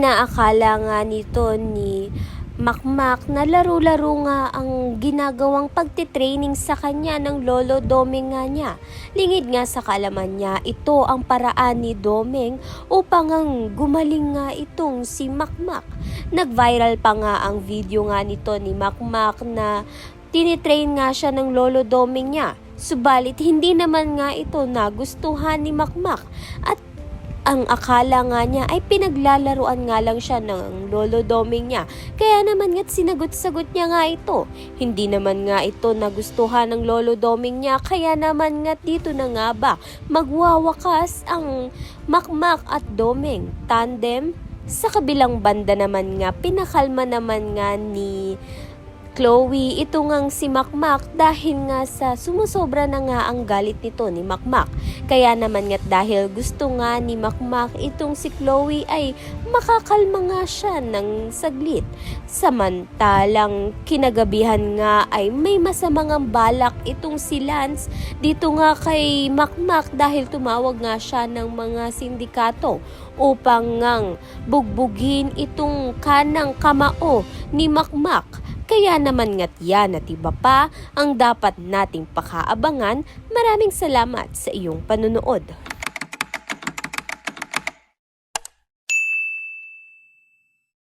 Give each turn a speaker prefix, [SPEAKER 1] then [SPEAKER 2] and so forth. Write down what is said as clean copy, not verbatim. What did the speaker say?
[SPEAKER 1] Inaakala nga nito ni Makmak na laro-laro nga ang ginagawang pagtitraining sa kanya ng lolo Domeng nga niya. Lingid nga sa kaalaman niya, ito ang paraan ni Domeng upang ang gumaling nga itong si Makmak. Nag-viral pa nga ang video nga nito ni Makmak na tinitrain nga siya ng lolo Domeng niya. Subalit hindi naman nga ito nagustuhan ni Makmak at ang akala nga niya ay pinaglalaruan nga lang siya ng lolo Domeng niya. Kaya naman nga't sinagot-sagot niya nga ito. Hindi naman nga ito nagustuhan ng lolo Domeng niya. Kaya naman nga't dito na nga ba magwawakas ang Makmak at Domeng tandem. Sa kabilang banda naman nga, pinakalma naman nga ni Chloe ito ngang si Makmak dahil nga sa sumusobra na nga ang galit nito ni Makmak. Kaya naman nga't dahil gusto nga ni Makmak itong si Chloe ay makakalma nga siya ng saglit. Samantalang kinagabihan nga ay may masamang balak itong si Lance dito nga kay Makmak dahil tumawag nga siya ng mga sindikato upang ngang bugbugin itong kanang kamao ni Makmak. Kaya naman nga't yan at iba pa ang dapat nating pakaabangan. Maraming salamat sa iyong panunood.